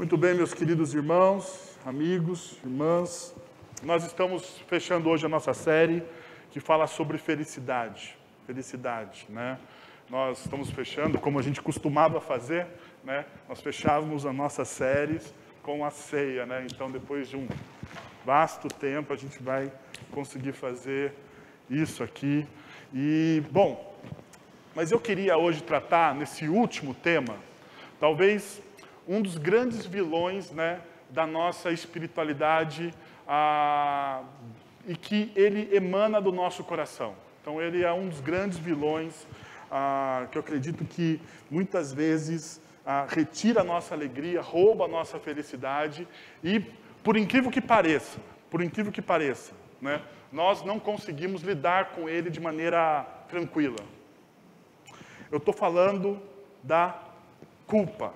Muito bem, meus queridos irmãos, amigos, irmãs. Nós estamos fechando hoje a nossa série que fala sobre felicidade. Felicidade, né? Nós estamos fechando, como a gente costumava fazer, né? Nós fechávamos as nossas séries com a ceia, né? Então, depois de um vasto tempo, a gente vai conseguir fazer isso aqui. E, bom, mas eu queria hoje tratar, nesse último tema, talvez um dos grandes vilões, né, da nossa espiritualidade e que ele emana do nosso coração. Então, ele é um dos grandes vilões que eu acredito que muitas vezes retira a nossa alegria, rouba a nossa felicidade e, por incrível que pareça, né, nós não conseguimos lidar com ele de maneira tranquila. Eu estou falando da culpa.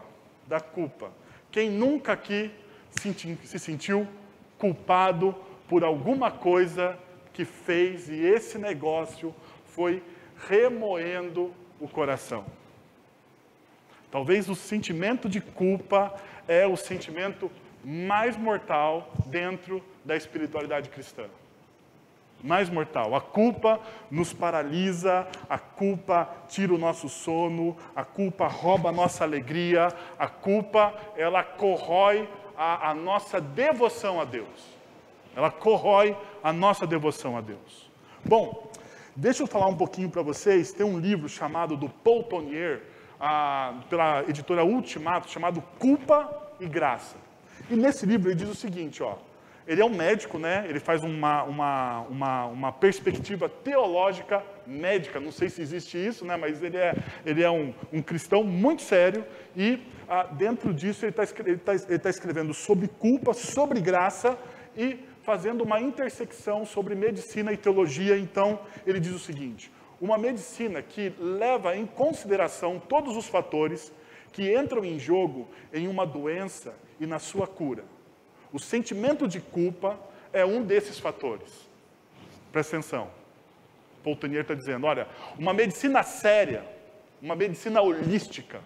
Da culpa. Quem nunca aqui se sentiu culpado por alguma coisa que fez e esse negócio foi remoendo o coração? Talvez o sentimento de culpa é o sentimento mais mortal dentro da espiritualidade cristã. Mais mortal. A culpa nos paralisa, a culpa tira o nosso sono, a culpa rouba a nossa alegria, a culpa, ela corrói a nossa devoção a Deus. Ela corrói a nossa devoção a Deus. Bom, deixa eu falar um pouquinho para vocês. Tem um livro chamado do Paul Tournier, pela editora Ultimato, chamado Culpa e Graça. E nesse livro ele diz o seguinte, ó. Ele é um médico, né? Ele faz uma perspectiva teológica médica. Não sei se existe isso, né? Mas ele é um cristão muito sério. E dentro disso ele está escrevendo sobre culpa, sobre graça e fazendo uma intersecção sobre medicina e teologia. Então, ele diz o seguinte: uma medicina que leva em consideração todos os fatores que entram em jogo em uma doença e na sua cura. O sentimento de culpa é um desses fatores. Presta atenção. Paul Tournier está dizendo, olha, uma medicina séria, uma medicina holística,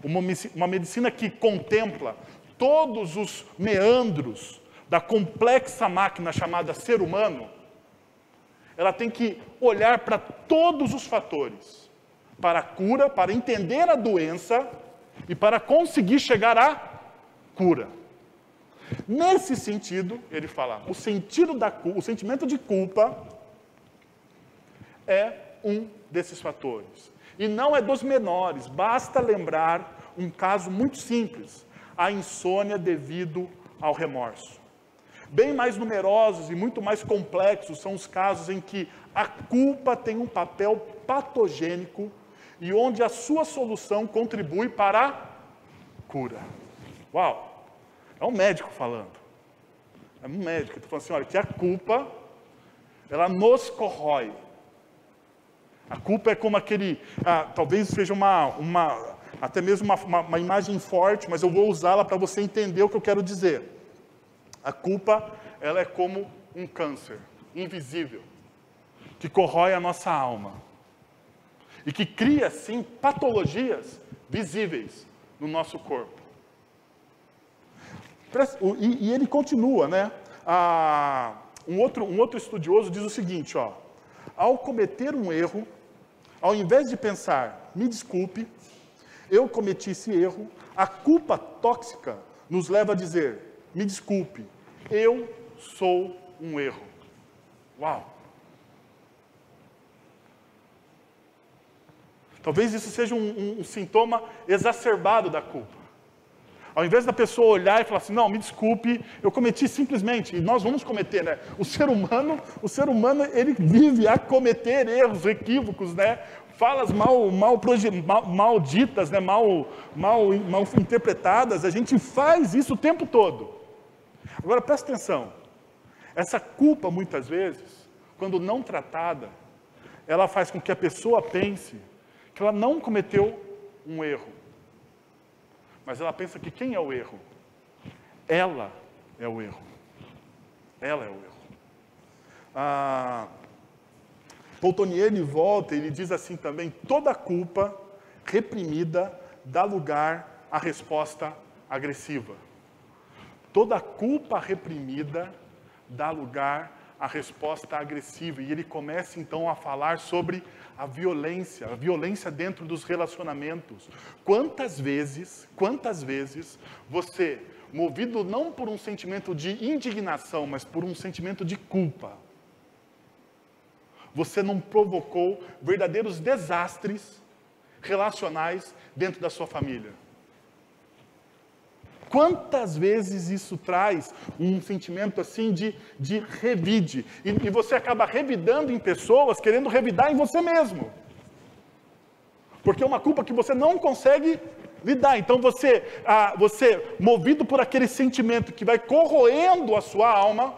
uma medicina que contempla todos os meandros da complexa máquina chamada ser humano, ela tem que olhar para todos os fatores, para a cura, para entender a doença e para conseguir chegar à cura. Nesse sentido, ele fala, o sentimento de culpa é um desses fatores. E não é dos menores, basta lembrar um caso muito simples, a insônia devido ao remorso. Bem mais numerosos e muito mais complexos são os casos em que a culpa tem um papel patogênico e onde a sua solução contribui para a cura. Uau! É um médico falando. É um médico. Ele falando assim, olha, que a culpa, ela nos corrói. A culpa é como aquele, talvez seja até mesmo uma imagem forte, mas eu vou usá-la para você entender o que eu quero dizer. A culpa, ela é como um câncer invisível, que corrói a nossa alma. E que cria, sim, patologias visíveis no nosso corpo. E ele continua, né? Um outro estudioso diz o seguinte, ó. Ao cometer um erro, ao invés de pensar, me desculpe, eu cometi esse erro, a culpa tóxica nos leva a dizer, me desculpe, eu sou um erro. Uau! Talvez isso seja um sintoma exacerbado da culpa. Ao invés da pessoa olhar e falar assim, não, me desculpe, eu cometi simplesmente, e nós vamos cometer, né? O ser humano, ele vive a cometer erros, equívocos, né? Falas mal ditas, né? mal interpretadas, a gente faz isso o tempo todo. Agora, presta atenção, essa culpa, muitas vezes, quando não tratada, ela faz com que a pessoa pense que ela não cometeu um erro. Mas ela pensa que quem é o erro? Ela é o erro. Ela é o erro. Paul Tournier, ele volta e ele diz assim também, toda culpa reprimida dá lugar à resposta agressiva. Toda culpa reprimida dá lugar à resposta agressiva. E ele começa então a falar sobre a violência dentro dos relacionamentos. Quantas vezes você, movido não por um sentimento de indignação, mas por um sentimento de culpa, você não provocou verdadeiros desastres relacionais dentro da sua família? Quantas vezes isso traz um sentimento assim de revide? E você acaba revidando em pessoas, querendo revidar em você mesmo. Porque é uma culpa que você não consegue lidar. Então você, movido por aquele sentimento que vai corroendo a sua alma,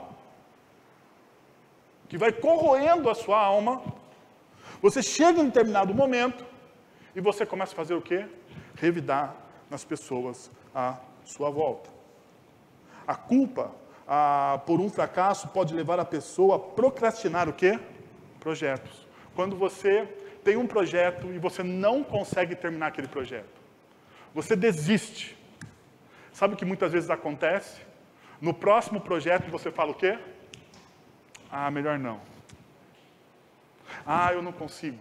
você chega em um determinado momento e você começa a fazer o quê? Revidar nas pessoas à sua volta. A culpa por um fracasso pode levar a pessoa a procrastinar o quê? Projetos. Quando você tem um projeto e você não consegue terminar aquele projeto, você desiste. Sabe o que muitas vezes acontece? No próximo projeto você fala o quê? Melhor não. Eu não consigo.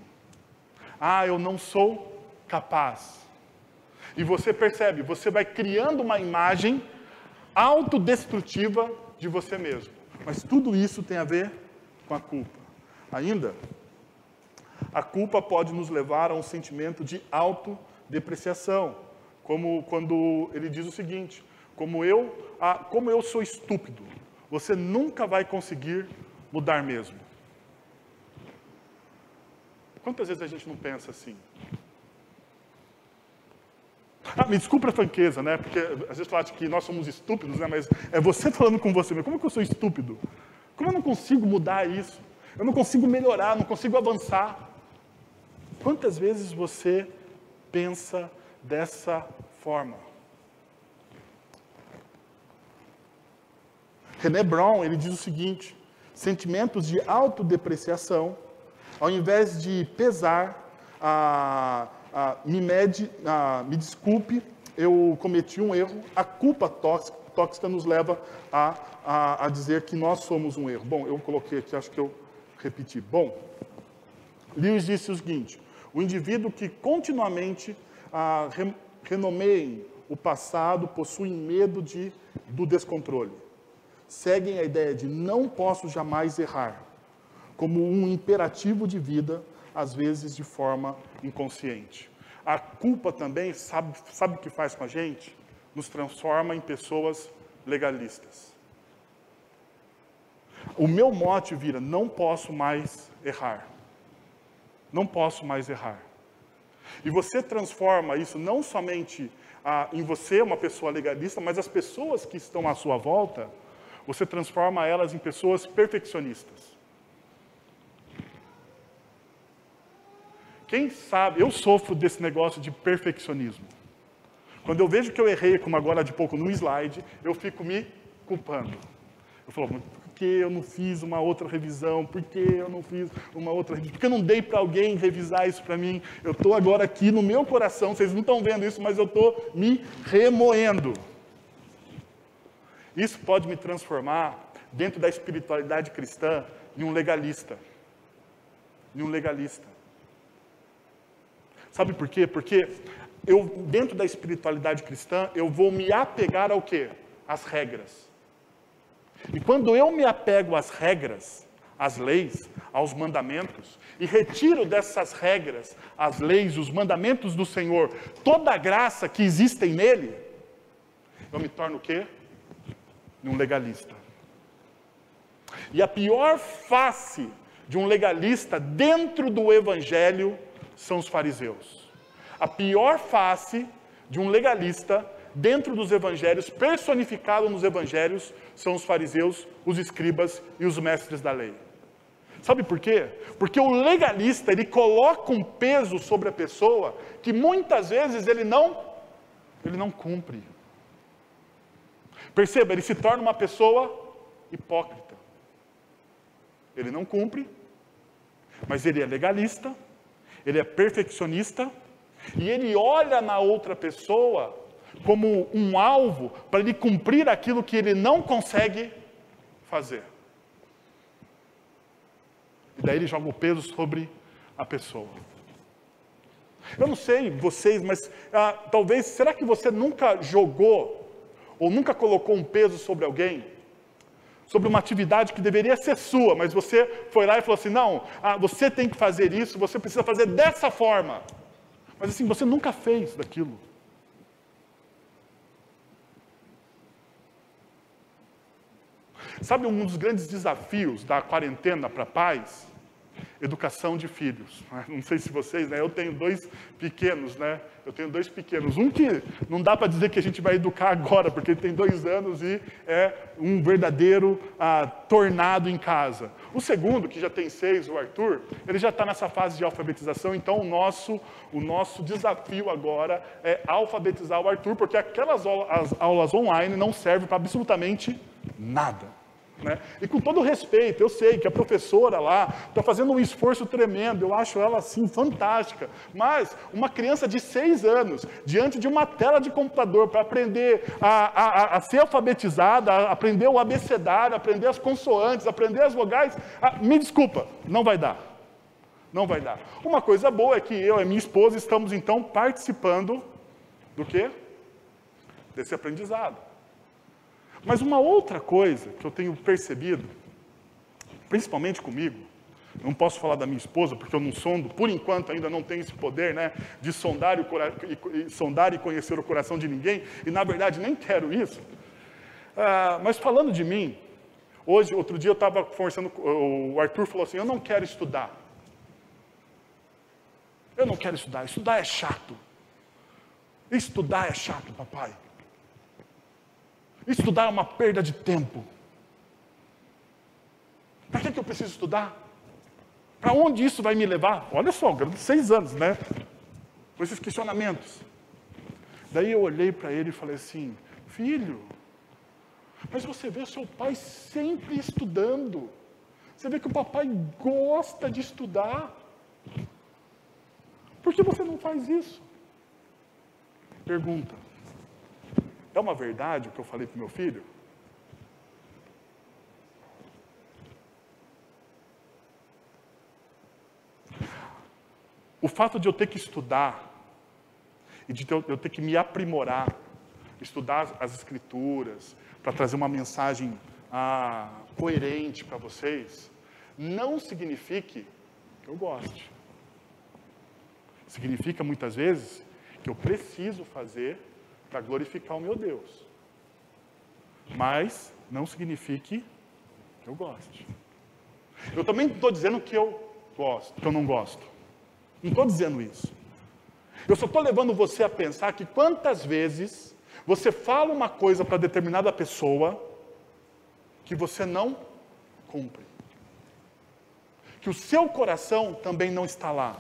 Eu não sou capaz. E você percebe, você vai criando uma imagem autodestrutiva de você mesmo. Mas tudo isso tem a ver com a culpa. Ainda, a culpa pode nos levar a um sentimento de autodepreciação. Como quando ele diz o seguinte: como eu sou estúpido, você nunca vai conseguir mudar mesmo. Quantas vezes a gente não pensa assim? Me desculpa a franqueza, né? Porque às vezes fala que nós somos estúpidos, né? Mas é você falando com você mesmo. Como que eu sou estúpido? Como eu não consigo mudar isso? Eu não consigo melhorar, não consigo avançar. Quantas vezes você pensa dessa forma? René Brown, ele diz o seguinte: sentimentos de autodepreciação, ao invés de pesar, me desculpe, eu cometi um erro, a culpa tóxica nos leva a dizer que nós somos um erro. Bom, eu coloquei aqui, acho que eu repeti. Bom, Lewis disse o seguinte: o indivíduo que continuamente renomeia o passado possui medo do descontrole. Seguem a ideia de não posso jamais errar, como um imperativo de vida, às vezes de forma inconsciente. A culpa também, sabe o que faz com a gente? Nos transforma em pessoas legalistas. O meu mote vira: não posso mais errar. Não posso mais errar. E você transforma isso não somente em você, uma pessoa legalista, mas as pessoas que estão à sua volta, você transforma elas em pessoas perfeccionistas. Quem sabe, eu sofro desse negócio de perfeccionismo. Quando eu vejo que eu errei, como agora de pouco no slide, eu fico me culpando. Eu falo: por que eu não fiz uma outra revisão? Por que eu não fiz uma outra revisão? Por que eu não dei para alguém revisar isso para mim? Eu estou agora aqui no meu coração, vocês não estão vendo isso, mas eu estou me remoendo. Isso pode me transformar, dentro da espiritualidade cristã, em um legalista. Sabe por quê? Porque dentro da espiritualidade cristã, eu vou me apegar ao quê? Às regras. E quando eu me apego às regras, às leis, aos mandamentos, e retiro dessas regras, as leis, os mandamentos do Senhor, toda a graça que existem nele, eu me torno o quê? Um legalista. E a pior face de um legalista dentro do Evangelho são os fariseus. A pior face de um legalista dentro dos evangelhos, personificado nos evangelhos, são os fariseus, os escribas e os mestres da lei. Sabe por quê? Porque o legalista, ele coloca um peso sobre a pessoa que muitas vezes ele não cumpre. Perceba, ele se torna uma pessoa hipócrita. Ele não cumpre, mas ele é legalista, ele é perfeccionista, e ele olha na outra pessoa como um alvo para ele cumprir aquilo que ele não consegue fazer. E daí ele joga o peso sobre a pessoa. Eu não sei vocês, mas talvez, será que você nunca jogou ou nunca colocou um peso sobre alguém? Sobre uma atividade que deveria ser sua, mas você foi lá e falou assim, não, você tem que fazer isso, você precisa fazer dessa forma. Mas assim, você nunca fez daquilo. Sabe um dos grandes desafios da quarentena para pais? Educação de filhos. Não sei se vocês, né? Eu tenho 2 pequenos, né? Eu tenho 2 pequenos. Um que não dá para dizer que a gente vai educar agora, porque ele tem 2 anos e é um verdadeiro tornado em casa. O segundo, que já tem 6, o Arthur, ele já está nessa fase de alfabetização, então o nosso desafio agora é alfabetizar o Arthur, porque aquelas aulas online não servem para absolutamente nada. Né? E com todo respeito, eu sei que a professora lá está fazendo um esforço tremendo, eu acho ela assim fantástica, mas uma criança de 6 anos, diante de uma tela de computador para aprender a ser alfabetizada, a aprender o abecedário, aprender as consoantes, aprender as vogais, me desculpa, não vai dar. Não vai dar. Uma coisa boa é que eu e minha esposa estamos então participando do quê? Desse aprendizado. Mas uma outra coisa que eu tenho percebido, principalmente comigo, não posso falar da minha esposa, porque eu não sondo, por enquanto ainda não tenho esse poder, né, de sondar e conhecer o coração de ninguém, e na verdade nem quero isso. Mas falando de mim, outro dia eu estava conversando, o Arthur falou assim, eu não quero estudar. Eu não quero estudar, estudar é chato. Estudar é chato, papai. Estudar é uma perda de tempo. Para que eu preciso estudar? Para onde isso vai me levar? Olha só, um garoto de 6 anos, né? Com esses questionamentos. Daí eu olhei para ele e falei assim, filho, mas você vê o seu pai sempre estudando. Você vê que o papai gosta de estudar. Por que você não faz isso? Pergunta. É uma verdade o que eu falei para o meu filho? O fato de eu ter que estudar e de eu ter que me aprimorar, estudar as escrituras, para trazer uma mensagem coerente para vocês, não significa que eu goste. Significa, muitas vezes, que eu preciso fazer para glorificar o meu Deus. Mas não significa que eu goste. Eu também não estou dizendo que eu gosto, que eu não gosto. Não estou dizendo isso. Eu só estou levando você a pensar que quantas vezes você fala uma coisa para determinada pessoa que você não cumpre. Que o seu coração também não está lá.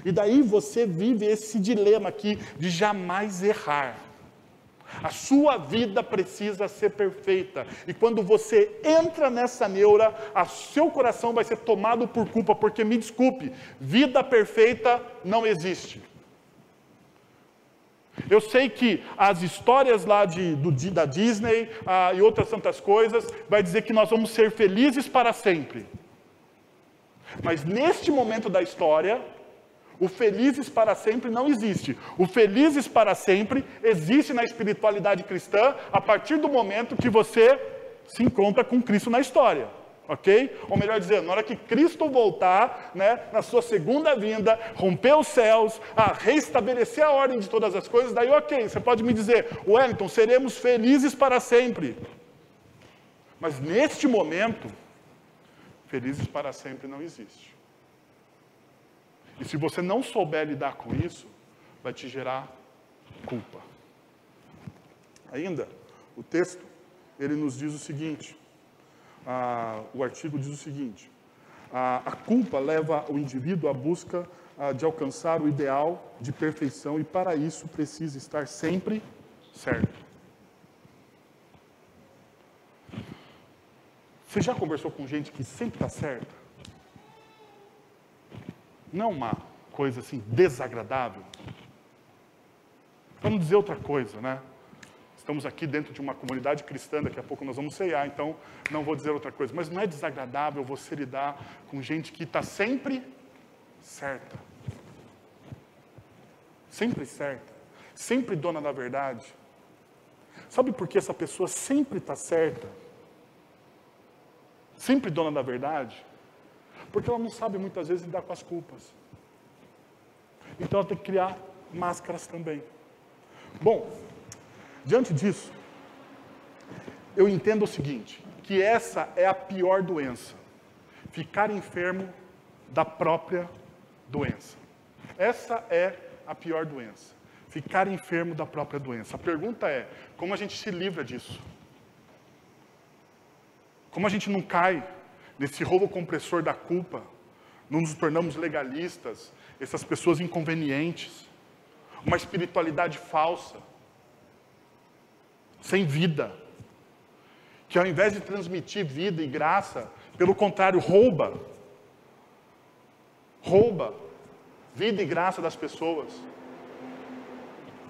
E daí você vive esse dilema aqui de jamais errar. A sua vida precisa ser perfeita. E quando você entra nessa neura, o seu coração vai ser tomado por culpa, porque, me desculpe, vida perfeita não existe. Eu sei que as histórias lá da Disney e outras tantas coisas, vai dizer que nós vamos ser felizes para sempre. Mas neste momento da história, o felizes para sempre não existe. O felizes para sempre existe na espiritualidade cristã a partir do momento que você se encontra com Cristo na história. Ok? Ou melhor dizendo, na hora que Cristo voltar, né, na sua segunda vinda, romper os céus, reestabelecer a ordem de todas as coisas, daí ok, você pode me dizer, Wellington, seremos felizes para sempre. Mas neste momento, felizes para sempre não existe. E se você não souber lidar com isso, vai te gerar culpa. Ainda, o texto, ele nos diz o seguinte, o artigo diz o seguinte, a culpa leva o indivíduo à busca de alcançar o ideal de perfeição e para isso precisa estar sempre certo. Você já conversou com gente que sempre está certa? Não uma coisa assim desagradável. Para não dizer outra coisa, né? estamos aqui dentro de uma comunidade cristã, daqui a pouco nós vamos ceiar, então não vou dizer outra coisa. Mas não é desagradável você lidar com gente que está sempre certa. Sempre certa. Sempre dona da verdade. Sabe por que essa pessoa sempre está certa? Sempre dona da verdade? Porque ela não sabe muitas vezes lidar com as culpas. Então ela tem que criar máscaras também. Bom, diante disso, eu entendo o seguinte, que essa é a pior doença. Ficar enfermo da própria doença. Essa é a pior doença. Ficar enfermo da própria doença. A pergunta é, como a gente se livra disso? Como a gente não cai nesse rolo compressor da culpa? Não nos tornamos legalistas, essas pessoas inconvenientes, uma espiritualidade falsa, sem vida, que ao invés de transmitir vida e graça, pelo contrário, rouba vida e graça das pessoas.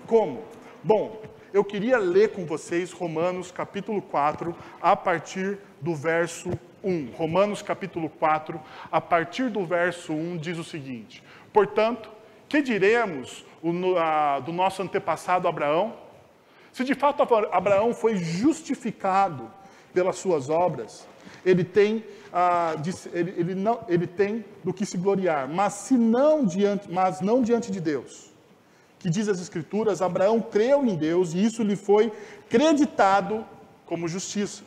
Como? Bom, eu queria ler com vocês Romanos capítulo 4, a partir do verso 1. Romanos capítulo 4, a partir do verso 1, diz o seguinte: portanto, que diremos do nosso antepassado Abraão? Se de fato Abraão foi justificado pelas suas obras, ele tem do que se gloriar, mas não diante de Deus. Que diz as Escrituras, Abraão creu em Deus e isso lhe foi creditado como justiça.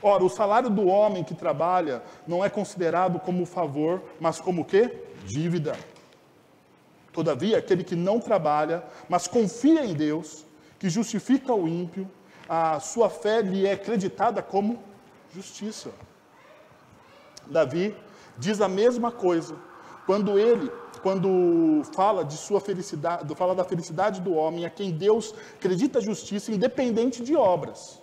Ora, o salário do homem que trabalha não é considerado como favor, mas como o quê? Dívida. Todavia, aquele que não trabalha, mas confia em Deus, que justifica o ímpio, a sua fé lhe é creditada como justiça. Davi diz a mesma coisa quando fala de sua felicidade, fala da felicidade do homem a quem Deus acredita justiça independente de obras.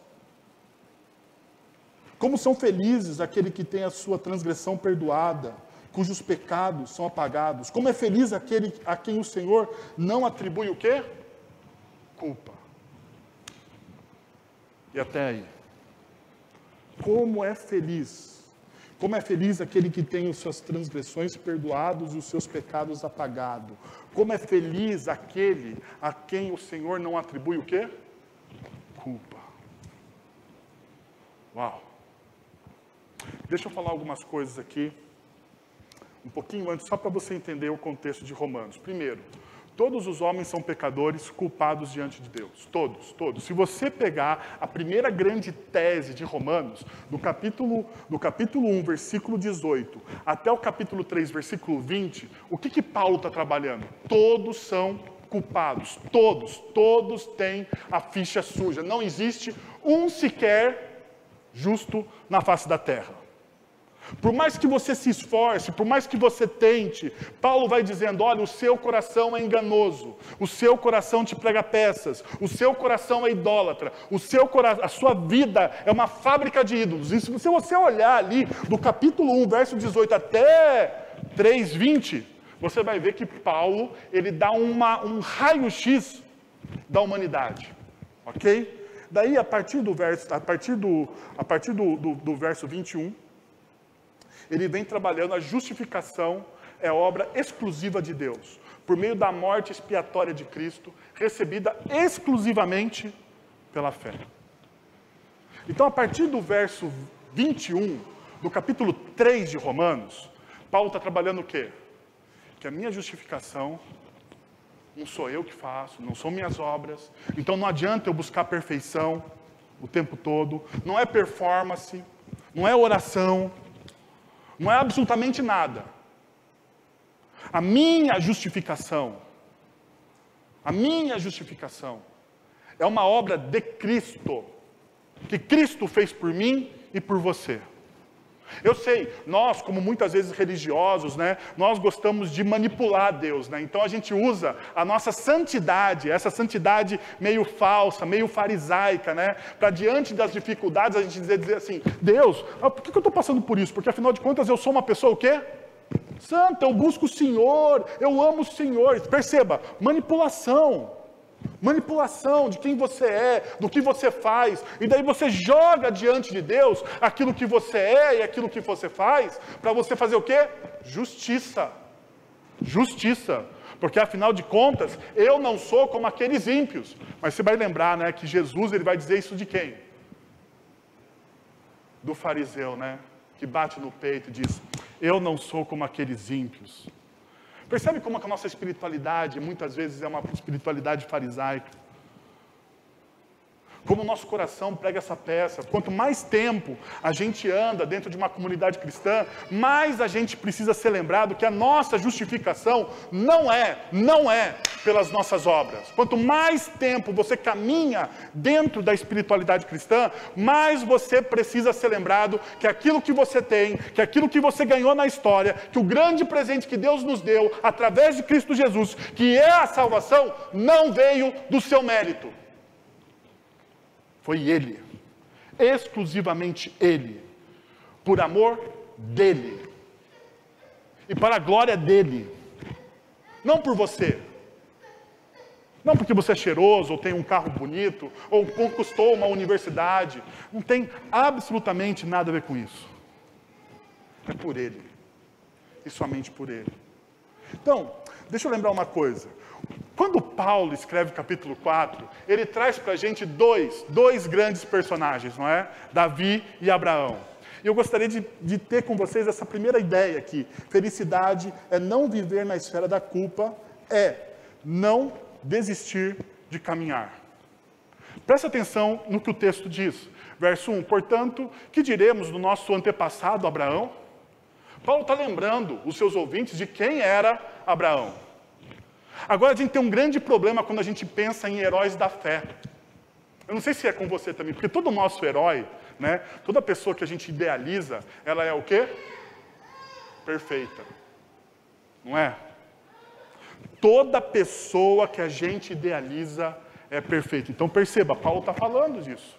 Como são felizes aquele que tem a sua transgressão perdoada, cujos pecados são apagados. Como é feliz aquele a quem o Senhor não atribui o quê? Culpa. E até aí. Como é feliz aquele que tem as suas transgressões perdoadas e os seus pecados apagados. Como é feliz aquele a quem o Senhor não atribui o quê? Culpa. Uau. Deixa eu falar algumas coisas aqui, um pouquinho antes, só para você entender o contexto de Romanos. Primeiro, todos os homens são pecadores culpados diante de Deus. Todos. Se você pegar a primeira grande tese de Romanos, do capítulo 1, versículo 18, até o capítulo 3, versículo 20, o que Paulo está trabalhando? Todos são culpados. Todos têm a ficha suja. Não existe um sequer justo na face da terra. Por mais que você se esforce, por mais que você tente, Paulo vai dizendo, olha, o seu coração é enganoso, o seu coração te prega peças, o seu coração é idólatra, a sua vida é uma fábrica de ídolos. E se você olhar ali, do capítulo 1, verso 18 até 3:20, você vai ver que Paulo, ele dá um raio-x da humanidade, ok? Daí, a partir do verso 21, ele vem trabalhando a justificação, é obra exclusiva de Deus, por meio da morte expiatória de Cristo, recebida exclusivamente pela fé. Então, a partir do verso 21, do capítulo 3 de Romanos, Paulo está trabalhando o quê? Que a minha justificação não sou eu que faço, não são minhas obras. Então não adianta eu buscar perfeição o tempo todo. Não é performance, não é oração, não é absolutamente nada. A minha justificação é uma obra de Cristo, que Cristo fez por mim e por você. Eu sei, nós, como muitas vezes religiosos, né, nós gostamos de manipular Deus, né? Então a gente usa a nossa santidade, essa santidade meio falsa, meio farisaica, né, para diante das dificuldades a gente dizer assim, Deus, por que eu estou passando por isso? Porque afinal de contas eu sou uma pessoa o quê? Santa, eu busco o Senhor, eu amo o Senhor. Perceba, manipulação. Manipulação de quem você é, do que você faz. E daí você joga diante de Deus aquilo que você é e aquilo que você faz, para você fazer o quê? Justiça. Justiça. Porque afinal de contas, eu não sou como aqueles ímpios. Mas você vai lembrar, né, que Jesus ele vai dizer isso de quem? Do fariseu, né? Que bate no peito e diz, eu não sou como aqueles ímpios. Percebe como que a nossa espiritualidade, muitas vezes, é uma espiritualidade farisaica? Como o nosso coração prega essa peça. Quanto mais tempo a gente anda dentro de uma comunidade cristã, mais a gente precisa ser lembrado que a nossa justificação não é pelas nossas obras. Quanto mais tempo você caminha dentro da espiritualidade cristã, mais você precisa ser lembrado que aquilo que você tem, que aquilo que você ganhou na história, que o grande presente que Deus nos deu através de Cristo Jesus, que é a salvação, não veio do seu mérito. Foi Ele, exclusivamente Ele, por amor dEle, e para a glória dEle, não por você, não porque você é cheiroso, ou tem um carro bonito, ou conquistou uma universidade, não tem absolutamente nada a ver com isso, é por Ele, e somente por Ele. Então, deixa eu lembrar uma coisa. Quando Paulo escreve o capítulo 4, ele traz para a gente dois grandes personagens, não é? Davi e Abraão. E eu gostaria de ter com vocês essa primeira ideia aqui. Felicidade é não viver na esfera da culpa, é não desistir de caminhar. Preste atenção no que o texto diz. Verso 1, portanto, que diremos do nosso antepassado Abraão? Paulo está lembrando os seus ouvintes de quem era Abraão. Agora a gente tem um grande problema quando a gente pensa em heróis da fé. Eu não sei se é com você também, porque todo nosso herói, né, toda pessoa que a gente idealiza, ela é o quê? Perfeita. Não é? Toda pessoa que a gente idealiza é perfeita. Então perceba, Paulo está falando disso.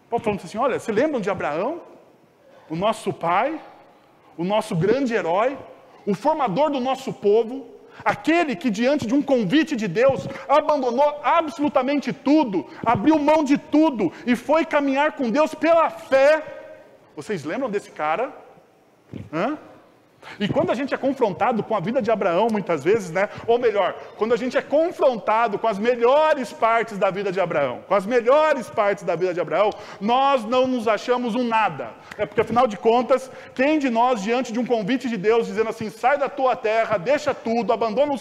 Paulo falando assim, olha, você lembram de Abraão? O nosso pai, o nosso grande herói, o formador do nosso povo, aquele que diante de um convite de Deus, abandonou absolutamente tudo, abriu mão de tudo e foi caminhar com Deus pela fé. Vocês lembram desse cara? E quando a gente é confrontado com a vida de Abraão, muitas vezes, né? Ou melhor, quando a gente é confrontado com as melhores partes da vida de Abraão, nós não nos achamos um nada. É porque, afinal de contas, quem de nós, diante de um convite de Deus, dizendo assim, sai da tua terra, deixa tudo, abandona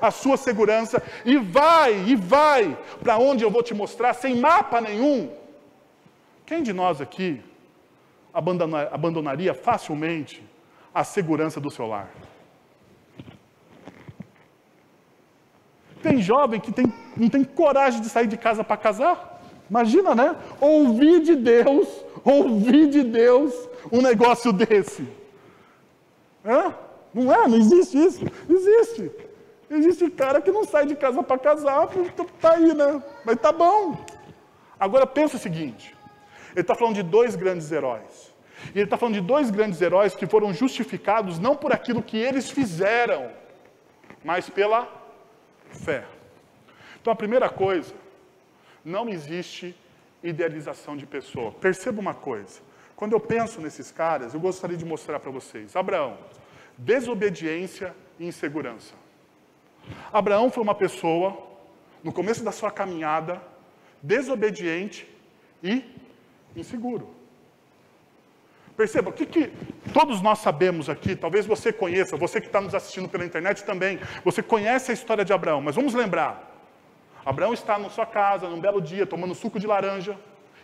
a sua segurança e vai para onde eu vou te mostrar, sem mapa nenhum. Quem de nós aqui abandonaria facilmente a segurança do seu lar? Tem jovem que não tem coragem de sair de casa para casar. Imagina, né? Ouvir de Deus um negócio desse. Não é? Não existe isso? Existe. Existe cara que não sai de casa para casar, tá aí, né? Mas tá bom. Agora pensa o seguinte, ele está falando de dois grandes heróis. E ele está falando de dois grandes heróis que foram justificados não por aquilo que eles fizeram, mas pela fé. Então a primeira coisa, não existe idealização de pessoa. Perceba uma coisa, quando eu penso nesses caras, eu gostaria de mostrar para vocês. Abraão, desobediência e insegurança. Abraão foi uma pessoa, no começo da sua caminhada, desobediente e inseguro. Perceba, o que todos nós sabemos aqui, talvez você conheça, você que está nos assistindo pela internet também, você conhece a história de Abraão, mas vamos lembrar. Abraão está na sua casa, num belo dia, tomando suco de laranja,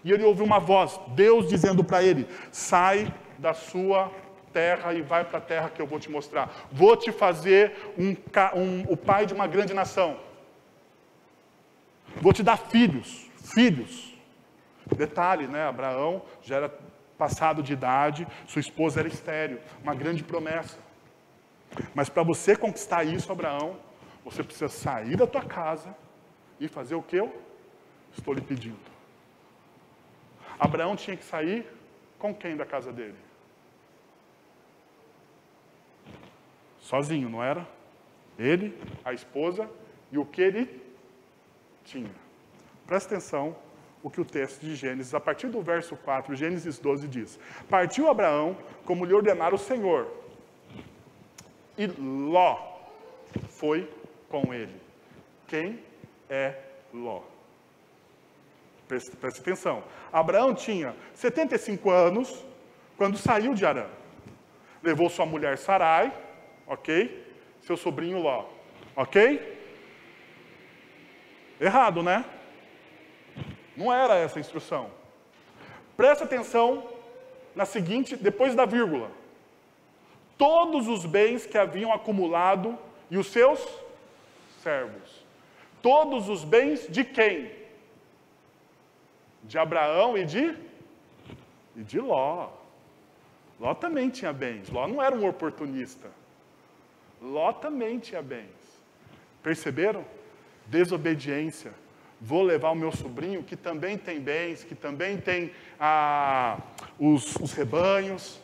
e ele ouve uma voz, Deus dizendo para ele, sai da sua terra e vai para a terra que eu vou te mostrar. Vou te fazer o pai de uma grande nação. Vou te dar filhos. Detalhe, né? Abraão já era passado de idade, sua esposa era estéril, uma grande promessa. Mas para você conquistar isso, Abraão, você precisa sair da tua casa e fazer o que eu estou lhe pedindo. Abraão tinha que sair com quem da casa dele? Sozinho, não era? Ele, a esposa e o que ele Tinha. Presta atenção o que o texto de Gênesis, a partir do verso 4, Gênesis 12 diz: Partiu Abraão como lhe ordenara o Senhor, e Ló foi com ele. Quem é Ló? Preste atenção. Abraão tinha 75 anos quando saiu de Harã. Levou sua mulher Sarai, ok? Seu sobrinho Ló, ok? Errado, né? Não era essa a instrução. Presta atenção na seguinte, depois da vírgula. Todos os bens que haviam acumulado e os seus servos. Todos os bens de quem? De Abraão e de Ló. Ló também tinha bens. Ló não era um oportunista. Ló também tinha bens. Perceberam? Desobediência. Vou levar o meu sobrinho, que também tem bens, que também tem os rebanhos,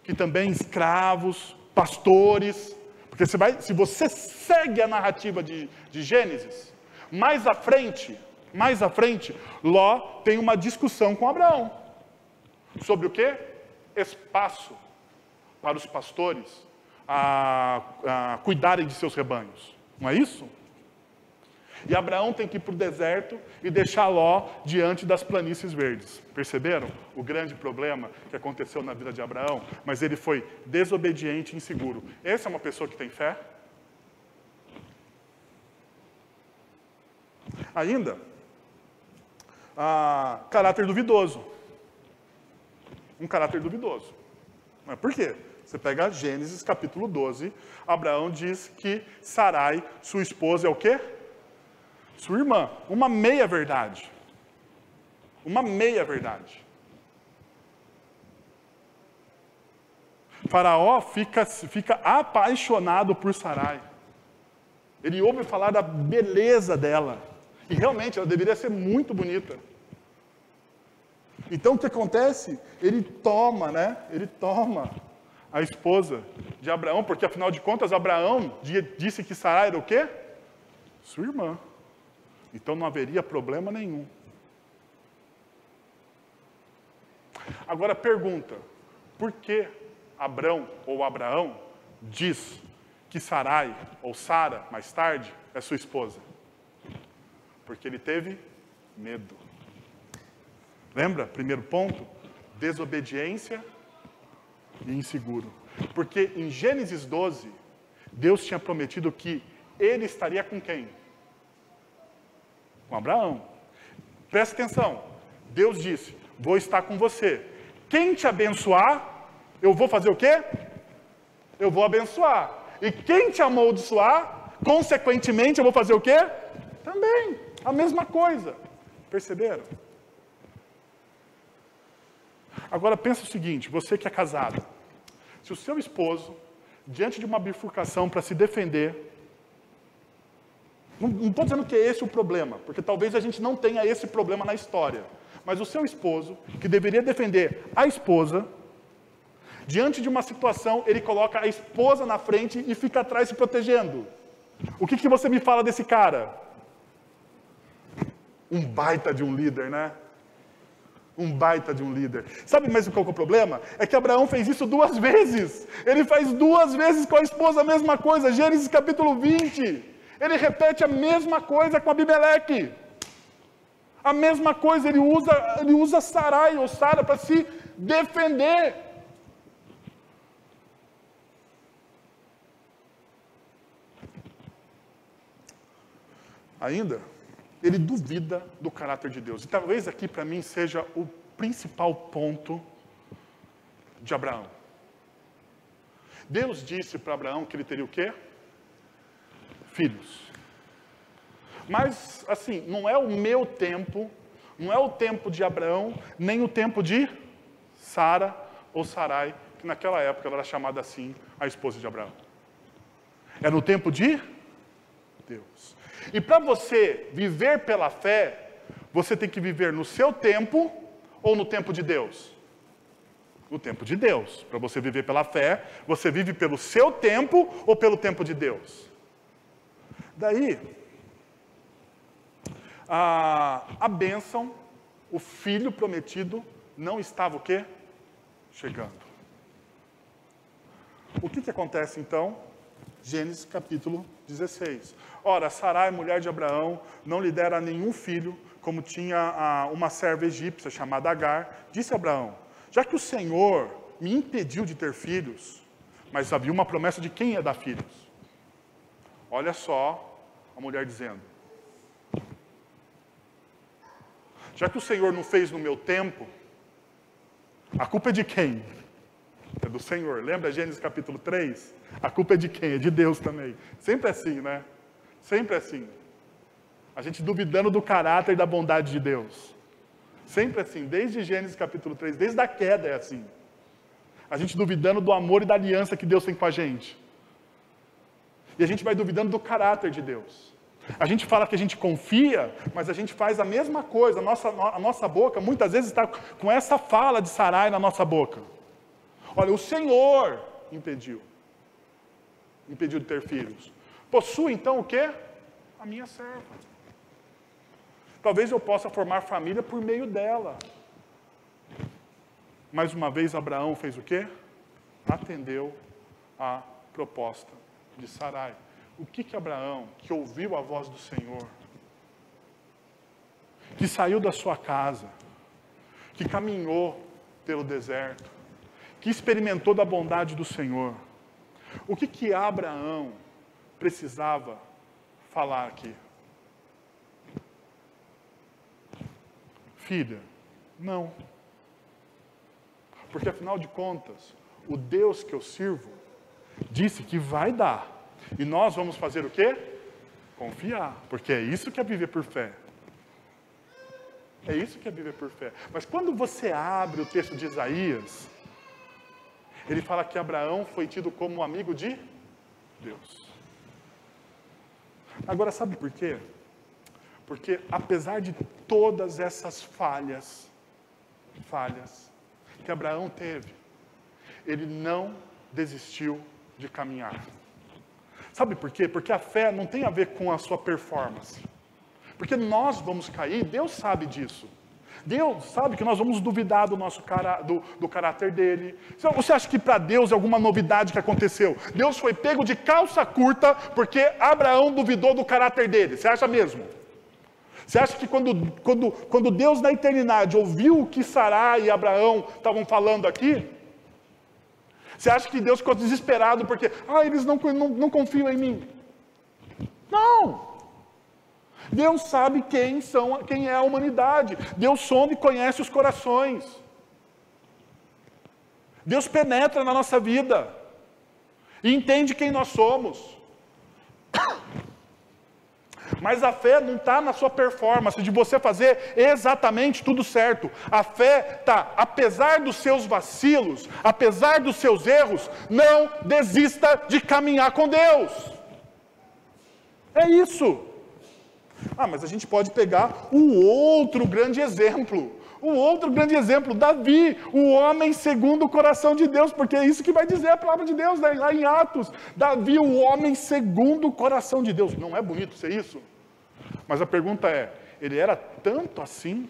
que também escravos, pastores. Porque se você segue a narrativa de Gênesis, mais à frente, Ló tem uma discussão com Abraão. Sobre o quê? Espaço para os pastores cuidarem de seus rebanhos. Não é isso? E Abraão tem que ir para o deserto e deixar Ló diante das planícies verdes. Perceberam o grande problema que aconteceu na vida de Abraão? Mas ele foi desobediente e inseguro. Essa é uma pessoa que tem fé? Ainda, caráter duvidoso. Um caráter duvidoso. Mas por quê? Você pega Gênesis capítulo 12, Abraão diz que Sarai, sua esposa, é o quê? Sua irmã. Uma meia-verdade. Uma meia-verdade. Faraó fica apaixonado por Sarai. Ele ouve falar da beleza dela. E realmente ela deveria ser muito bonita. Então o que acontece? Ele toma a esposa de Abraão, porque afinal de contas Abraão disse que Sarai era o quê? Sua irmã. Então não haveria problema nenhum. Agora pergunta, por que Abraão diz que Sarai, ou Sara, mais tarde, é sua esposa? Porque ele teve medo. Lembra? Primeiro ponto, desobediência e inseguro. Porque em Gênesis 12, Deus tinha prometido que ele estaria com quem? Com Abraão. Presta atenção. Deus disse, vou estar com você. Quem te abençoar, eu vou fazer o quê? Eu vou abençoar. E quem te amaldiçoar, consequentemente, eu vou fazer o quê? Também. A mesma coisa. Perceberam? Agora pensa o seguinte, você que é casado. Se o seu esposo, diante de uma bifurcação para se defender, não estou dizendo que é esse o problema, porque talvez a gente não tenha esse problema na história. Mas o seu esposo, que deveria defender a esposa, diante de uma situação, ele coloca a esposa na frente e fica atrás se protegendo. O que você me fala desse cara? Um baita de um líder, né? Um baita de um líder. Sabe mais qual que é o problema? É que Abraão fez isso 2 vezes. Ele faz 2 vezes com a esposa a mesma coisa. Gênesis capítulo 20. Ele repete a mesma coisa com Abimeleque. A mesma coisa, ele usa Sarai ou Sara para se defender. Ainda, ele duvida do caráter de Deus. E talvez aqui para mim seja o principal ponto de Abraão. Deus disse para Abraão que ele teria o quê? Filhos. Mas, assim, não é o meu tempo, não é o tempo de Abraão, nem o tempo de Sara ou Sarai, que naquela época ela era chamada assim, a esposa de Abraão. É no tempo de Deus. E para você viver pela fé, você tem que viver no seu tempo ou no tempo de Deus? No tempo de Deus. Para você viver pela fé, você vive pelo seu tempo ou pelo tempo de Deus? Daí, a bênção, o filho prometido, não estava o quê? Chegando. O que acontece então? Gênesis capítulo 16. Ora, Sarai, mulher de Abraão, não lhe dera nenhum filho, como tinha uma serva egípcia chamada Agar. Disse Abraão, já que o Senhor me impediu de ter filhos, mas havia uma promessa de quem ia dar filhos. Olha só a mulher dizendo, já que o Senhor não fez no meu tempo, a culpa é de quem? É do Senhor. Lembra Gênesis capítulo 3? A culpa é de quem? É de Deus também. Sempre assim, né? Sempre assim. A gente duvidando do caráter e da bondade de Deus. Sempre assim. Desde Gênesis capítulo 3, desde a queda é assim. A gente duvidando do amor e da aliança que Deus tem com a gente. E a gente vai duvidando do caráter de Deus. A gente fala que a gente confia, mas a gente faz a mesma coisa. A nossa boca muitas vezes está com essa fala de Sarai na nossa boca. Olha, o Senhor impediu de ter filhos. Possui então o quê? A minha serva. Talvez eu possa formar família por meio dela. Mais uma vez Abraão fez o quê? Atendeu a proposta de Sarai. O que Abraão, que ouviu a voz do Senhor, que saiu da sua casa, que caminhou pelo deserto, que experimentou da bondade do Senhor, o que Abraão precisava falar aqui? Filha, não. Porque afinal de contas, o Deus que eu sirvo disse que vai dar. E nós vamos fazer o quê? Confiar. Porque é isso que é viver por fé. É isso que é viver por fé. Mas quando você abre o texto de Isaías, ele fala que Abraão foi tido como amigo de Deus. Agora, sabe por quê? Porque apesar de todas essas falhas que Abraão teve, ele não desistiu de caminhar. Sabe por quê? Porque a fé não tem a ver com a sua performance. Porque nós vamos cair, Deus sabe disso. Deus sabe que nós vamos duvidar do nosso do caráter dele. Você acha que para Deus é alguma novidade que aconteceu? Deus foi pego de calça curta porque Abraão duvidou do caráter dele. Você acha mesmo? Você acha que quando Deus na eternidade ouviu o que Sarai e Abraão estavam falando aqui, você acha que Deus ficou desesperado porque eles não confiam em mim? Não! Deus sabe quem é a humanidade. Deus sonda e conhece os corações. Deus penetra na nossa vida e entende quem nós somos. Mas a fé não está na sua performance, de você fazer exatamente tudo certo. A fé está, apesar dos seus vacilos, apesar dos seus erros, não desista de caminhar com Deus. É isso. Mas a gente pode pegar o outro grande exemplo. Davi, o homem segundo o coração de Deus, porque é isso que vai dizer a palavra de Deus, né? Lá em Atos. Davi, o homem segundo o coração de Deus. Não é bonito ser isso? Mas a pergunta é, ele era tanto assim?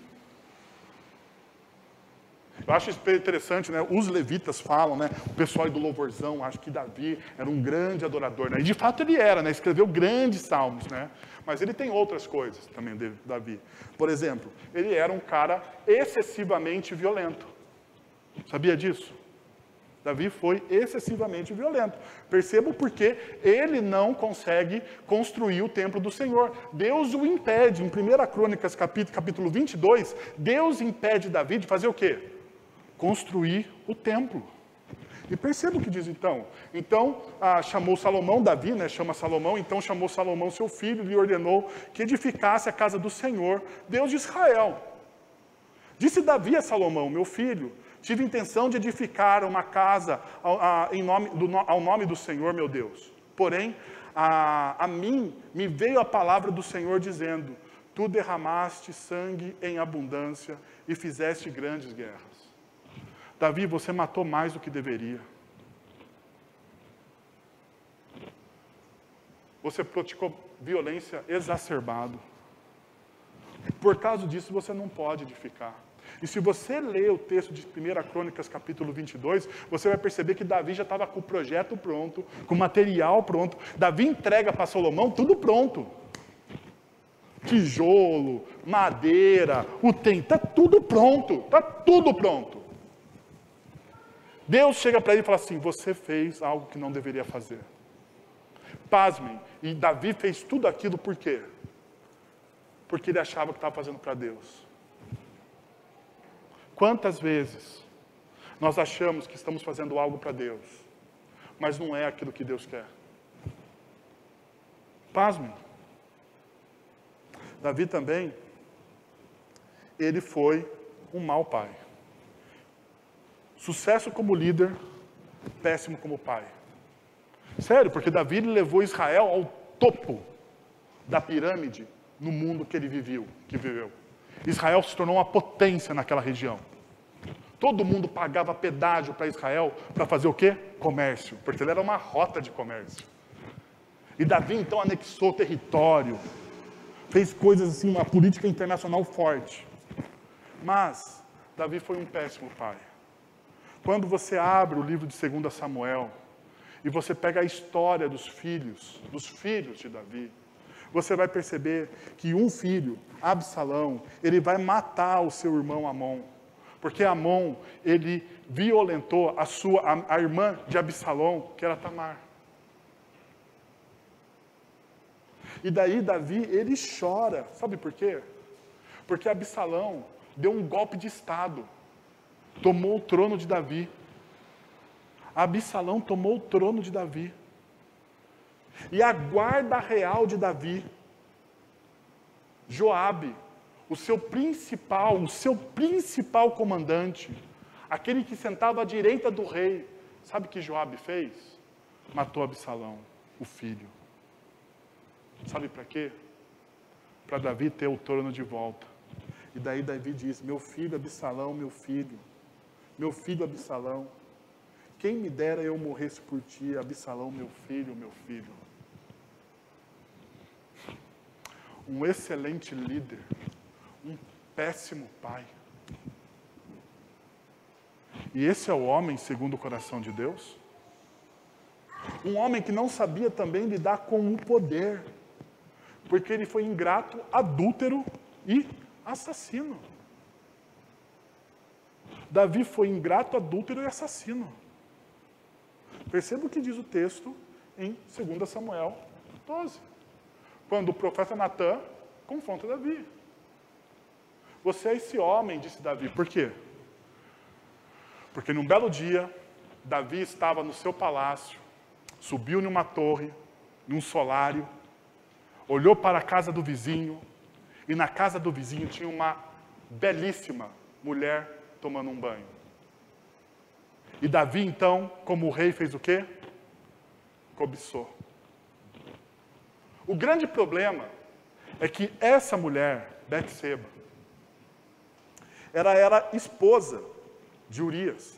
Eu acho interessante, né? Os levitas falam, né? O pessoal do louvorzão, acho que Davi era um grande adorador, né? E de fato ele era, né? Escreveu grandes salmos, né? Mas ele tem outras coisas também, Davi. Por exemplo, ele era um cara excessivamente violento. Sabia disso? Davi foi excessivamente violento. Perceba porque ele não consegue construir o templo do Senhor. Deus o impede. Em 1 Crônicas, capítulo 22, Deus impede Davi de fazer o quê? Construir o templo. E perceba o que diz então. Então, chamou Salomão, Davi, né, chama Salomão, então chamou Salomão, seu filho, e lhe ordenou que edificasse a casa do Senhor, Deus de Israel. Disse Davi a Salomão, meu filho, tive intenção de edificar uma casa ao nome do Senhor, meu Deus. Porém, a mim me veio a palavra do Senhor dizendo, tu derramaste sangue em abundância e fizeste grandes guerras. Davi, você matou mais do que deveria. Você praticou violência exacerbada. Por causa disso, você não pode edificar. E se você ler o texto de 1 Crônicas, capítulo 22, você vai perceber que Davi já estava com o projeto pronto, com o material pronto. Davi entrega para Salomão tudo pronto. Tijolo, madeira, está tudo pronto, está tudo pronto. Deus chega para ele e fala assim, você fez algo que não deveria fazer. Pasmem, e Davi fez tudo aquilo por quê? Porque ele achava que estava fazendo para Deus. Quantas vezes nós achamos que estamos fazendo algo para Deus, mas não é aquilo que Deus quer? Pasmem. Davi também, ele foi um mau pai. Sucesso como líder, péssimo como pai. Sério, porque Davi ele levou Israel ao topo da pirâmide no mundo que ele viveu. Israel se tornou uma potência naquela região. Todo mundo pagava pedágio para Israel para fazer o quê? Comércio, porque ele era uma rota de comércio. E Davi então anexou o território, fez coisas assim, uma política internacional forte. Mas Davi foi um péssimo pai. Quando você abre o livro de 2 Samuel, e você pega a história dos filhos de Davi, você vai perceber que um filho, Absalão, ele vai matar o seu irmão Amon. Porque Amon, ele violentou a irmã de Absalão, que era Tamar. E daí Davi, ele chora. Sabe por quê? Porque Absalão deu um golpe de estado. Tomou o trono de Davi. Absalão tomou o trono de Davi. E a guarda real de Davi, Joabe, o seu principal comandante, aquele que sentava à direita do rei, sabe o que Joabe fez? Matou Absalão, o filho. Sabe para quê? Para Davi ter o trono de volta. E daí Davi diz, meu filho Absalão, meu filho Absalão, quem me dera eu morresse por ti, Absalão, meu filho. Um excelente líder, um péssimo pai. E esse é o homem segundo o coração de Deus? Um homem que não sabia também lidar com o poder, porque ele foi ingrato, adúltero e assassino. Davi foi ingrato, adúltero e assassino. Perceba o que diz o texto em 2 Samuel 12. Quando o profeta Natã confronta Davi. Você é esse homem, disse Davi. Por quê? Porque num belo dia, Davi estava no seu palácio, subiu numa torre, num solário, olhou para a casa do vizinho, e na casa do vizinho tinha uma belíssima mulher tomando um banho. E Davi, então, como o rei, fez o quê? Cobiçou. O grande problema é que essa mulher, Betseba, ela era esposa de Urias.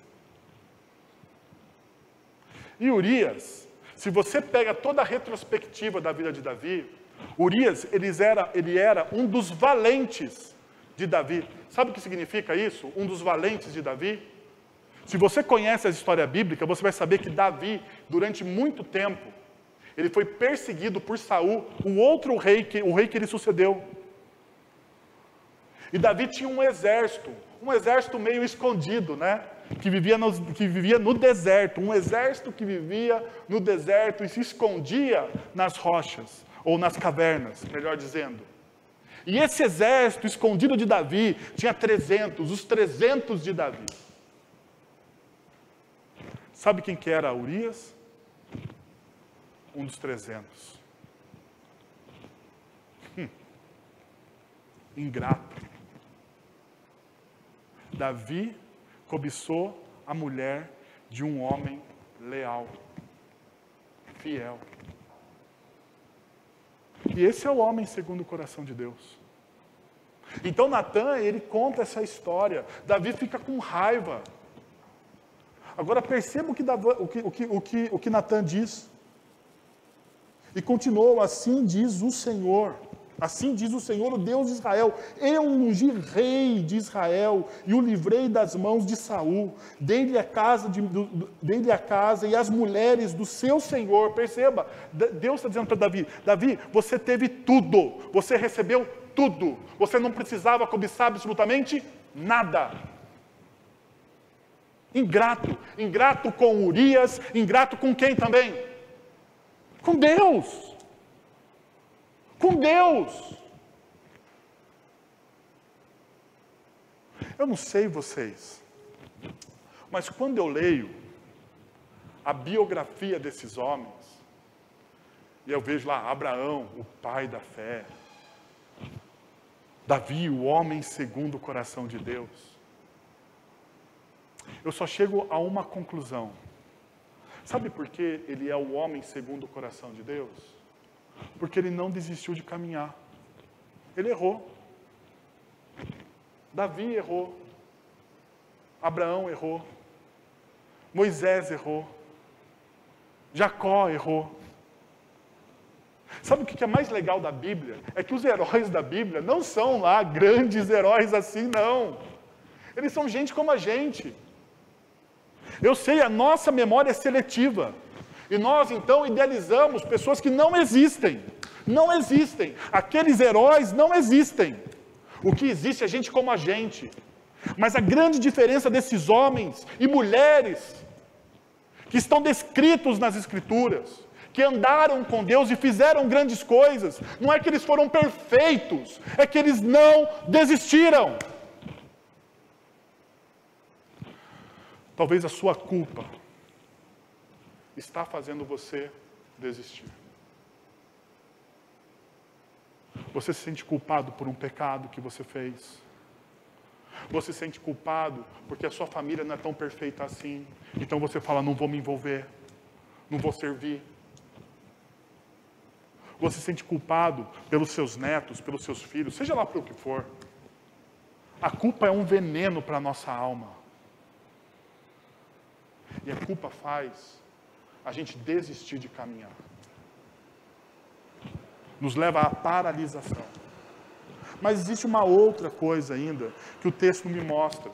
E Urias, se você pega toda a retrospectiva da vida de Davi, Urias, ele era um dos valentes de Davi. Sabe o que significa isso? Um dos valentes de Davi? Se você conhece a história bíblica, você vai saber que Davi, durante muito tempo, ele foi perseguido por Saul, o rei que ele sucedeu. E Davi tinha um exército meio escondido, né? Que vivia no deserto, um exército que vivia no deserto e se escondia nas rochas, ou nas cavernas, melhor dizendo. E esse exército escondido de Davi tinha 300, os 300 de Davi. Sabe quem que era Urias? Um dos 300. Ingrato. Davi cobiçou a mulher de um homem leal, fiel. E esse é o homem segundo o coração de Deus. Então Natã, ele conta essa história. Davi fica com raiva. Agora perceba o que Natã diz. E continuou, assim diz o Senhor. Assim diz o Senhor, o Deus de Israel: eu ungi rei de Israel e o livrei das mãos de Saul. Dei-lhe a casa e as mulheres do seu Senhor. Perceba, Deus está dizendo para Davi: Davi, você teve tudo, você recebeu tudo, você não precisava cobiçar absolutamente nada. Ingrato com Urias, ingrato com quem também? Com Deus. Com Deus. Eu não sei vocês, mas quando eu leio a biografia desses homens, e eu vejo lá Abraão, o pai da fé, Davi, o homem segundo o coração de Deus, eu só chego a uma conclusão. Sabe por que ele é o homem segundo o coração de Deus? Porque ele não desistiu de caminhar. Ele errou. Davi errou. Abraão errou. Moisés errou. Jacó errou. Sabe o que é mais legal da Bíblia? É que os heróis da Bíblia não são lá grandes heróis assim, não. Eles são gente como a gente. Eu sei, a nossa memória é seletiva. E nós, então, idealizamos pessoas que não existem. Não existem. Aqueles heróis não existem. O que existe é gente como a gente. Mas a grande diferença desses homens e mulheres que estão descritos nas Escrituras, que andaram com Deus e fizeram grandes coisas, não é que eles foram perfeitos, é que eles não desistiram. Talvez a sua culpa está fazendo você desistir. Você se sente culpado por um pecado que você fez. Você se sente culpado porque a sua família não é tão perfeita assim. Então você fala: não vou me envolver, não vou servir. Você se sente culpado pelos seus netos, pelos seus filhos, seja lá pelo que for. A culpa é um veneno para a nossa alma. E a culpa faz a gente desistir de caminhar. Nos leva à paralisação. Mas existe uma outra coisa ainda que o texto me mostra.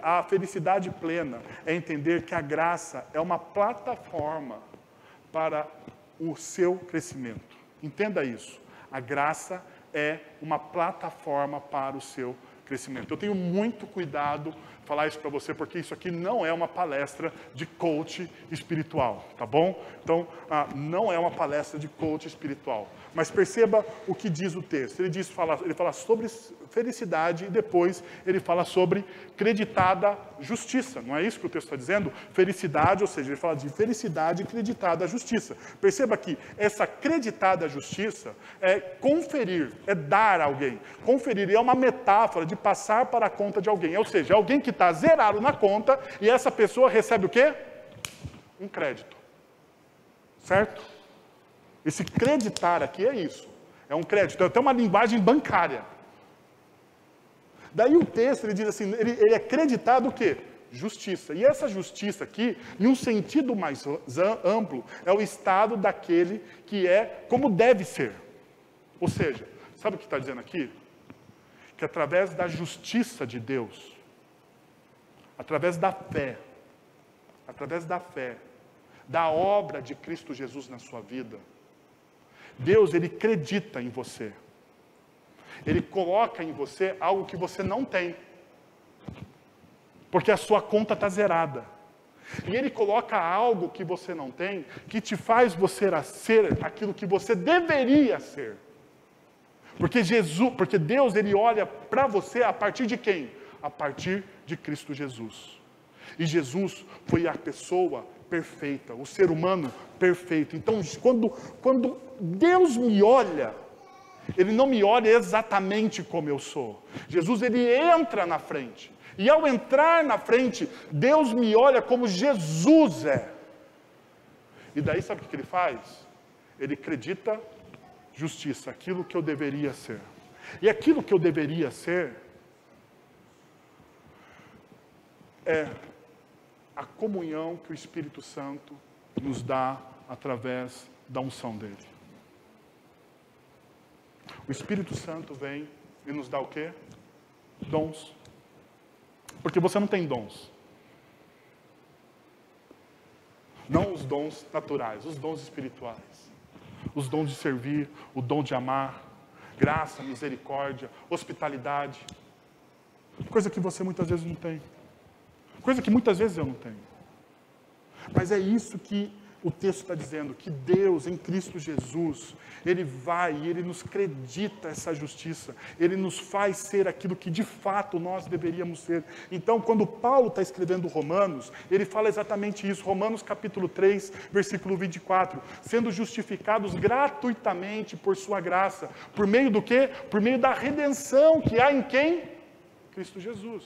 A felicidade plena é entender que a graça é uma plataforma para o seu crescimento. Entenda isso. A graça é uma plataforma para o seu crescimento. Eu tenho muito cuidado em falar isso para você, porque isso aqui não é uma palestra de coach espiritual, tá bom? Então, não é uma palestra de coach espiritual. Mas perceba o que diz o texto. Ele fala sobre felicidade e depois ele fala sobre creditada justiça. Não é isso que o texto está dizendo? Felicidade, ou seja, ele fala de felicidade creditada justiça. Perceba que essa creditada justiça é conferir, é dar a alguém. Conferir é uma metáfora de passar para a conta de alguém. Ou seja, alguém que está zerado na conta e essa pessoa recebe o quê? Um crédito. Certo? Esse creditar aqui é isso. É um crédito. É até uma linguagem bancária. Daí o texto, ele diz assim, ele é creditado o quê? Justiça. E essa justiça aqui, em um sentido mais amplo, é o estado daquele que é como deve ser. Ou seja, sabe o que está dizendo aqui? Que através da justiça de Deus, através da fé, da obra de Cristo Jesus na sua vida, Deus, Ele acredita em você. Ele coloca em você algo que você não tem. Porque a sua conta está zerada. E Ele coloca algo que você não tem, que te faz você ser aquilo que você deveria ser. Porque Deus, Ele olha para você a partir de quem? A partir de Cristo Jesus. E Jesus foi a pessoa perfeita, o ser humano perfeito. Então, quando Deus me olha, Ele não me olha exatamente como eu sou. Jesus, Ele entra na frente. E ao entrar na frente, Deus me olha como Jesus é. E daí sabe o que Ele faz? Ele acredita justiça, aquilo que eu deveria ser. E aquilo que eu deveria ser é a comunhão que o Espírito Santo nos dá através da unção dele. O Espírito Santo vem e nos dá o quê? Dons. Porque você não tem dons. Não os dons naturais, os dons espirituais. Os dons de servir, o dom de amar, graça, misericórdia, hospitalidade. Coisa que você muitas vezes não tem. Coisa que muitas vezes eu não tenho. Mas é isso que o texto está dizendo, que Deus, em Cristo Jesus, Ele vai e Ele nos acredita essa justiça. Ele nos faz ser aquilo que de fato nós deveríamos ser. Então, quando Paulo está escrevendo Romanos, ele fala exatamente isso. Romanos capítulo 3, versículo 24. Sendo justificados gratuitamente por sua graça. Por meio do quê? Por meio da redenção que há em quem? Cristo Jesus.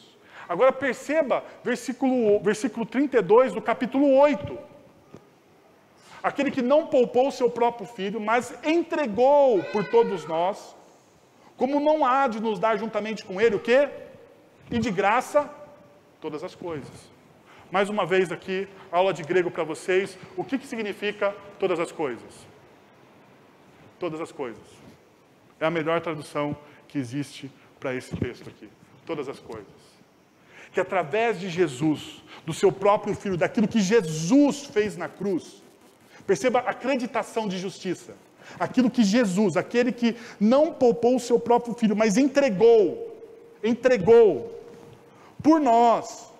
Agora perceba, versículo 32 do capítulo 8. Aquele que não poupou o seu próprio filho, mas entregou por todos nós, como não há de nos dar juntamente com ele o quê? E de graça, todas as coisas. Mais uma vez aqui, aula de grego para vocês. O que significa todas as coisas? Todas as coisas. É a melhor tradução que existe para esse texto aqui. Todas as coisas. Que através de Jesus, do seu próprio filho, daquilo que Jesus fez na cruz, perceba a acreditação de justiça. Aquilo que Jesus, aquele que não poupou o seu próprio filho, mas entregou por nós.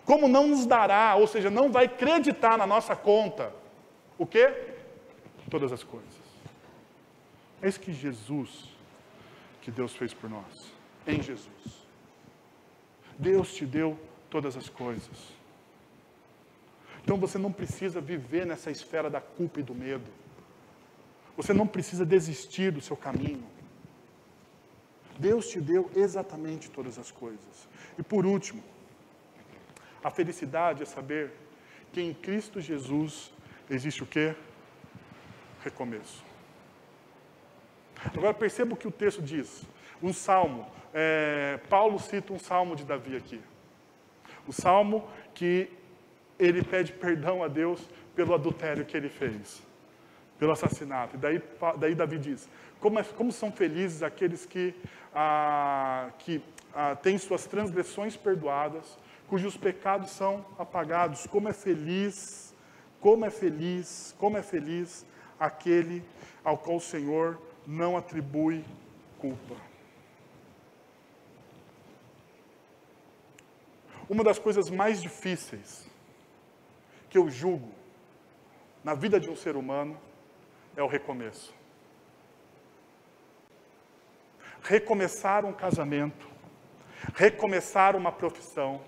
Como não nos dará, ou seja, não vai acreditar na nossa conta, o quê? Todas as coisas. É isso que Deus fez por nós, em Jesus. Deus te deu todas as coisas. Então você não precisa viver nessa esfera da culpa e do medo. Você não precisa desistir do seu caminho. Deus te deu exatamente todas as coisas. E por último, a felicidade é saber que em Cristo Jesus existe o quê? Recomeço. Agora perceba o que o texto diz. Um salmo. Paulo cita um salmo de Davi aqui. O salmo que ele pede perdão a Deus pelo adultério que ele fez, pelo assassinato. E daí Davi diz, como são felizes aqueles que têm suas transgressões perdoadas, cujos pecados são apagados. Como é feliz aquele ao qual o Senhor não atribui culpa. Uma das coisas mais difíceis que eu julgo na vida de um ser humano é o recomeço. Recomeçar um casamento, recomeçar uma profissão,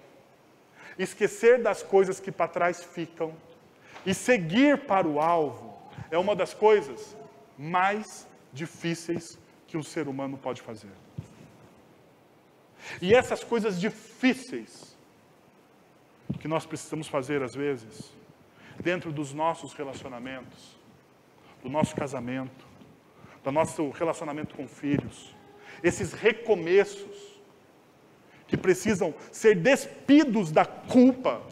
esquecer das coisas que para trás ficam e seguir para o alvo é uma das coisas mais difíceis que um ser humano pode fazer. E essas coisas difíceis que nós precisamos fazer às vezes, dentro dos nossos relacionamentos, do nosso casamento, do nosso relacionamento com filhos, esses recomeços que precisam ser despidos da culpa,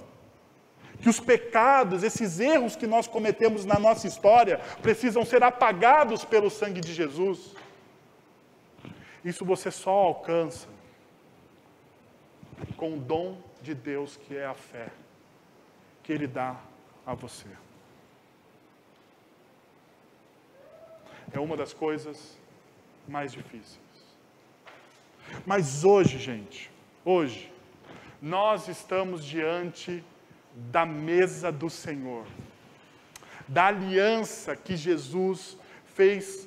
que os pecados, esses erros que nós cometemos na nossa história, precisam ser apagados pelo sangue de Jesus. Isso você só alcança com o dom de Deus, que é a fé, que Ele dá a você. É uma das coisas mais difíceis. Mas hoje, gente, hoje, nós estamos diante da mesa do Senhor, da aliança que Jesus fez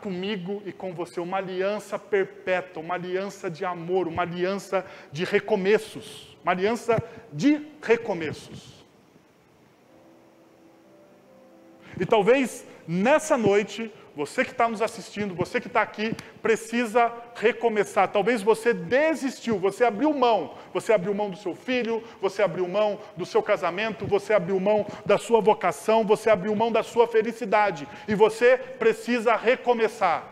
comigo e com você, uma aliança perpétua, uma aliança de amor, uma aliança de recomeços, uma aliança de recomeços. E talvez nessa noite, você que está nos assistindo, você que está aqui, precisa recomeçar. Talvez você desistiu, você abriu mão do seu filho, você abriu mão do seu casamento, você abriu mão da sua vocação, você abriu mão da sua felicidade. E você precisa recomeçar.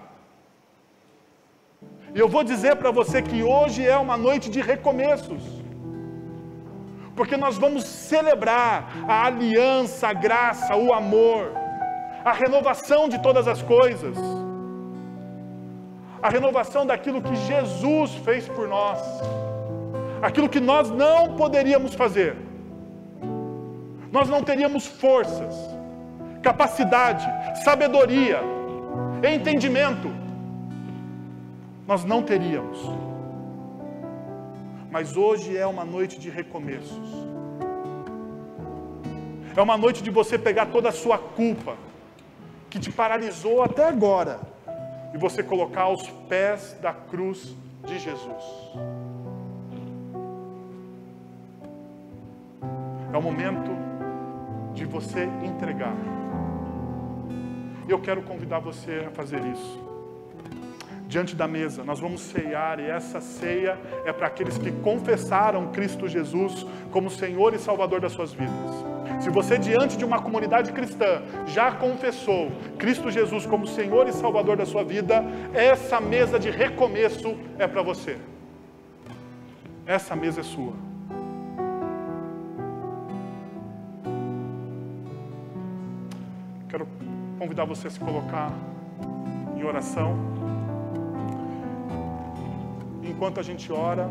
E eu vou dizer para você que hoje é uma noite de recomeços. Porque nós vamos celebrar a aliança, a graça, o amor, a renovação de todas as coisas. a renovação daquilo que Jesus fez por nós, aquilo que nós não poderíamos fazer. Nós não teríamos forças, capacidade, sabedoria, entendimento. Nós não teríamos. Mas hoje é uma noite de recomeços. É uma noite de você pegar toda a sua culpa, que te paralisou até agora, e você colocar aos pés da cruz de Jesus. É o momento de você entregar. E eu quero convidar você a fazer isso. Diante da mesa, nós vamos ceiar, e essa ceia é para aqueles que confessaram Cristo Jesus como Senhor e Salvador das suas vidas. Se você, diante de uma comunidade cristã, já confessou Cristo Jesus como Senhor e Salvador da sua vida, essa mesa de recomeço é para você. Essa mesa é sua. Quero convidar você a se colocar em oração. Enquanto a gente ora,